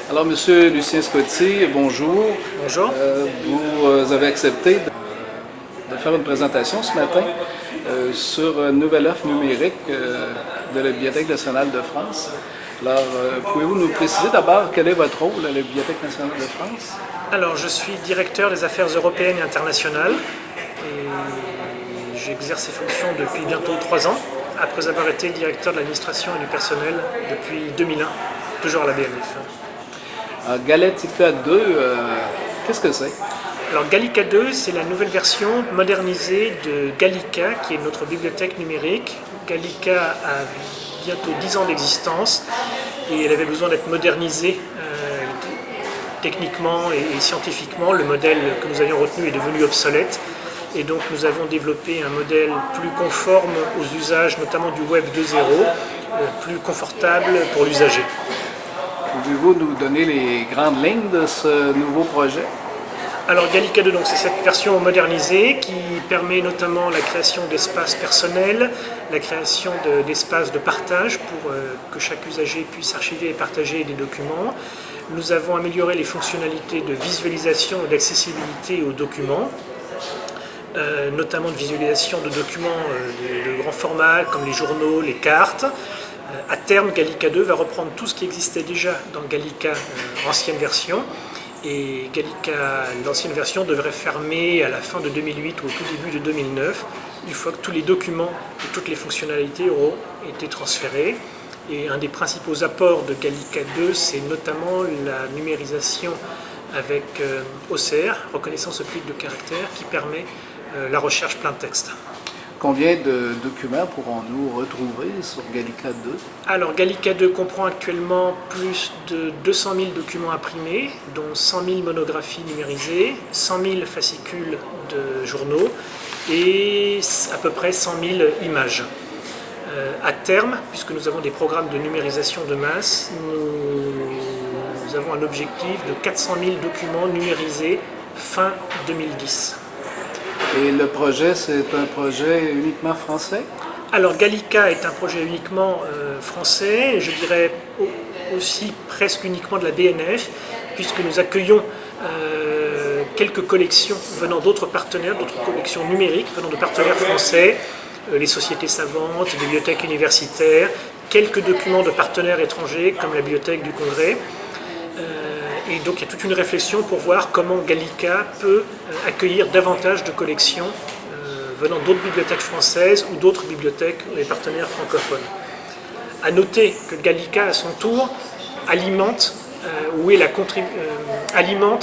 Alors, Monsieur Lucien Scotty, bonjour. Bonjour. Vous avez accepté de faire une présentation ce matin sur une nouvelle offre numérique de la Bibliothèque nationale de France. Alors, pouvez-vous nous préciser d'abord quel est votre rôle à la Bibliothèque nationale de France? Alors, je suis directeur des affaires européennes et internationales et j'exerce ces fonctions depuis bientôt 3 ans, après avoir été directeur de l'administration et du personnel depuis 2001, toujours à la BNF. Alors, Galactica 2, qu'est-ce que c'est? Alors, Gallica 2, c'est la nouvelle version modernisée de Gallica, qui est notre bibliothèque numérique. Gallica a bientôt 10 ans d'existence et elle avait besoin d'être modernisée techniquement et scientifiquement. Le modèle que nous avions retenu est devenu obsolète et donc nous avons développé un modèle plus conforme aux usages, notamment du Web 2.0, plus confortable pour l'usager. Pouvez-vous nous donner les grandes lignes de ce nouveau projet? Alors Gallica 2, c'est cette version modernisée qui permet notamment la création d'espaces personnels, la création d'espaces de partage pour que chaque usager puisse archiver et partager des documents. Nous avons amélioré les fonctionnalités de visualisation et d'accessibilité aux documents, notamment de visualisation de documents de grand format comme les journaux, les cartes. À terme, Gallica 2 va reprendre tout ce qui existait déjà dans Gallica ancienne version. Et Gallica, l'ancienne version, devrait fermer à la fin de 2008 ou au tout début de 2009, une fois que tous les documents et toutes les fonctionnalités auront été transférés. Et un des principaux apports de Gallica 2, c'est notamment la numérisation avec OCR, reconnaissance optique de caractère, qui permet la recherche plein texte. Combien de documents pourrons-nous retrouver sur Gallica 2? Alors Gallica 2 comprend actuellement plus de 200 000 documents imprimés, dont 100 000 monographies numérisées, 100 000 fascicules de journaux et à peu près 100 000 images. À terme, puisque nous avons des programmes de numérisation de masse, nous avons un objectif de 400 000 documents numérisés fin 2010. Et le projet, c'est un projet uniquement français? Alors Gallica est un projet uniquement français, je dirais aussi presque uniquement de la BNF, puisque nous accueillons quelques collections venant d'autres partenaires, d'autres collections numériques venant de partenaires français, les sociétés savantes, les bibliothèques universitaires, quelques documents de partenaires étrangers comme la Bibliothèque du Congrès. Et donc il y a toute une réflexion pour voir comment Gallica peut accueillir davantage de collections venant d'autres bibliothèques françaises ou d'autres bibliothèques et partenaires francophones. A noter que Gallica, à son tour, alimente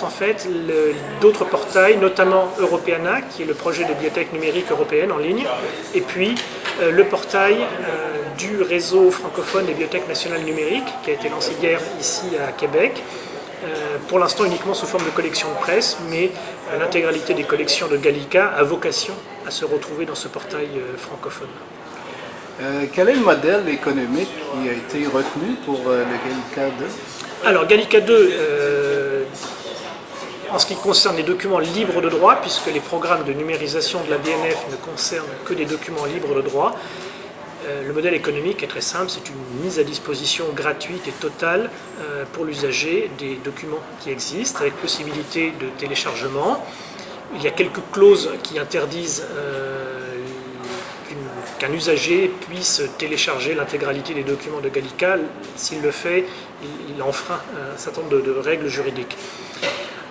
en fait d'autres portails, notamment Europeana, qui est le projet de bibliothèque numérique européenne en ligne, et puis le portail du réseau francophone des bibliothèques nationales numériques, qui a été lancé hier ici à Québec, pour l'instant uniquement sous forme de collection de presse, mais l'intégralité des collections de Gallica a vocation à se retrouver dans ce portail francophone. Quel est le modèle économique qui a été retenu pour le Gallica 2? Alors Gallica 2, en ce qui concerne les documents libres de droit, puisque les programmes de numérisation de la BNF ne concernent que des documents libres de droit, le modèle économique est très simple, c'est une mise à disposition gratuite et totale pour l'usager des documents qui existent, avec possibilité de téléchargement. Il y a quelques clauses qui interdisent qu'un usager puisse télécharger l'intégralité des documents de Gallica. S'il le fait, il enfreint un certain nombre de règles juridiques.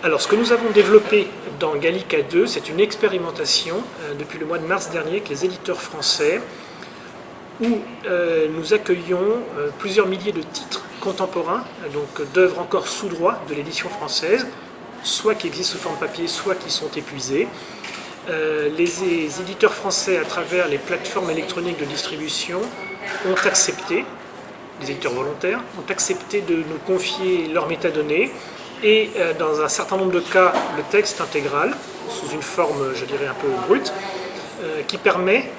Alors, ce que nous avons développé dans Gallica 2, c'est une expérimentation depuis le mois de mars dernier avec les éditeurs français, où nous accueillons plusieurs milliers de titres contemporains, donc d'œuvres encore sous droit de l'édition française, soit qui existent sous forme papier, soit qui sont épuisés. Les éditeurs français, à travers les plateformes électroniques de distribution, ont accepté, les éditeurs volontaires, ont accepté de nous confier leurs métadonnées et dans un certain nombre de cas, le texte intégral, sous une forme, je dirais, un peu brute, qui permet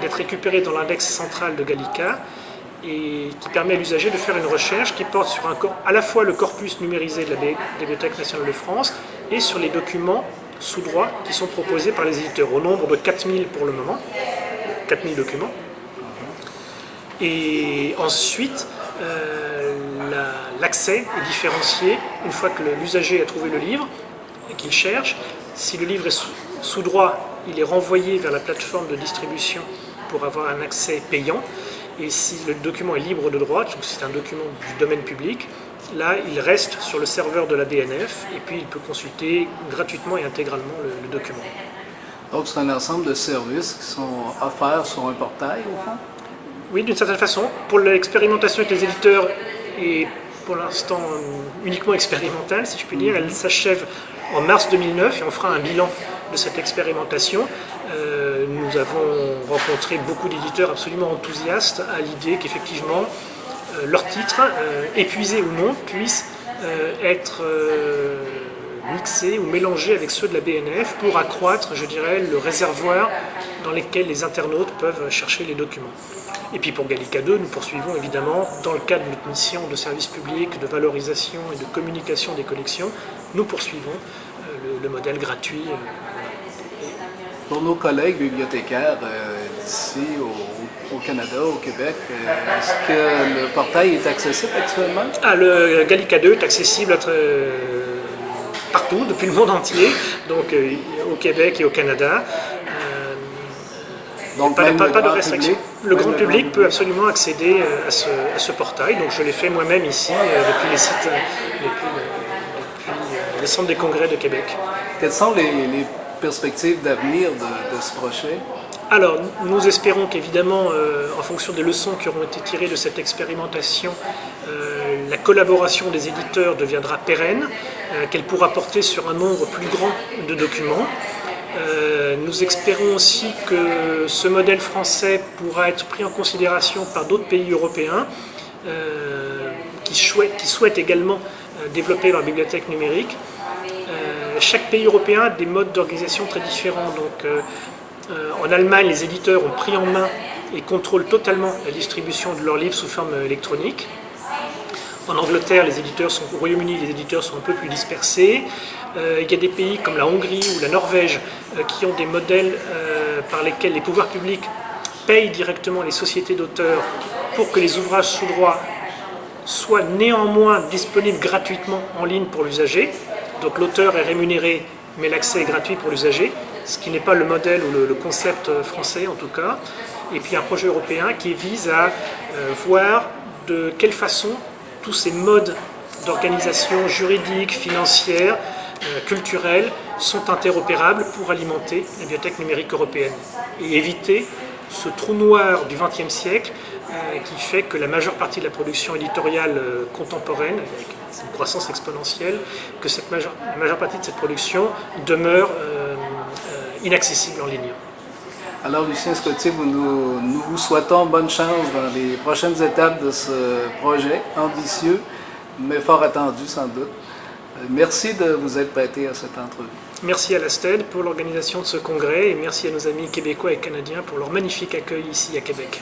d'être récupéré dans l'index central de Gallica et qui permet à l'usager de faire une recherche qui porte sur à la fois le corpus numérisé de la Bibliothèque nationale de France et sur les documents sous droit qui sont proposés par les éditeurs, au nombre de 4000 pour le moment, 4000 documents. Et ensuite, l'accès est différencié une fois que l'usager a trouvé le livre et qu'il cherche. Si le livre est sous droit, il est renvoyé vers la plateforme de distribution pour avoir un accès payant. Et si le document est libre de droit, donc c'est un document du domaine public, là il reste sur le serveur de la BNF et puis il peut consulter gratuitement et intégralement le document. Donc c'est un ensemble de services qui sont offerts sur un portail au fond? Oui, d'une certaine façon. Pour l'expérimentation avec les éditeurs est pour l'instant uniquement expérimentale, si je puis dire. Elle s'achève en mars 2009 et on fera un bilan de cette expérimentation. Nous avons rencontré beaucoup d'éditeurs absolument enthousiastes à l'idée qu'effectivement leurs titres, épuisés ou non, puissent être mixés ou mélangés avec ceux de la BNF pour accroître, je dirais, le réservoir dans lequel les internautes peuvent chercher les documents. Et puis pour Gallica 2, nous poursuivons évidemment, dans le cadre de notre mission de service public, de valorisation et de communication des collections, nous poursuivons le modèle gratuit. Pour nos collègues bibliothécaires ici au Canada, au Québec, est-ce que le portail est accessible actuellement? Le Gallica 2 est accessible partout, depuis le monde entier, donc au Québec et au Canada. Donc pas de restriction. Le grand public peut absolument accéder à ce portail, donc je l'ai fait moi-même ici, depuis les sites, depuis le Centre des congrès de Québec. Quelles sont les perspectives d'avenir de ce projet? Alors, nous espérons qu'évidemment, en fonction des leçons qui auront été tirées de cette expérimentation, la collaboration des éditeurs deviendra pérenne, qu'elle pourra porter sur un nombre plus grand de documents. Nous espérons aussi que ce modèle français pourra être pris en considération par d'autres pays européens qui souhaitent également développer leur bibliothèque numérique. Chaque pays européen a des modes d'organisation très différents. Donc, en Allemagne, les éditeurs ont pris en main et contrôlent totalement la distribution de leurs livres sous forme électronique. En Angleterre, au Royaume-Uni, les éditeurs sont un peu plus dispersés. Il y a des pays comme la Hongrie ou la Norvège qui ont des modèles par lesquels les pouvoirs publics payent directement les sociétés d'auteurs pour que les ouvrages sous droit soient néanmoins disponibles gratuitement en ligne pour l'usager. Donc l'auteur est rémunéré, mais l'accès est gratuit pour l'usager, ce qui n'est pas le modèle ou le concept français en tout cas. Et puis un projet européen qui vise à voir de quelle façon tous ces modes d'organisation juridique, financière, culturelle sont interopérables pour alimenter la bibliothèque numérique européenne et éviter ce trou noir du XXe siècle qui fait que la majeure partie de la production éditoriale contemporaine, avec une croissance exponentielle, que la majeure partie de cette production demeure inaccessible en ligne. Alors Lucien Scottier, nous vous souhaitons bonne chance dans les prochaines étapes de ce projet ambitieux, mais fort attendu sans doute. Merci de vous être prêté à cette entrevue. Merci à la STED pour l'organisation de ce congrès et merci à nos amis québécois et canadiens pour leur magnifique accueil ici à Québec.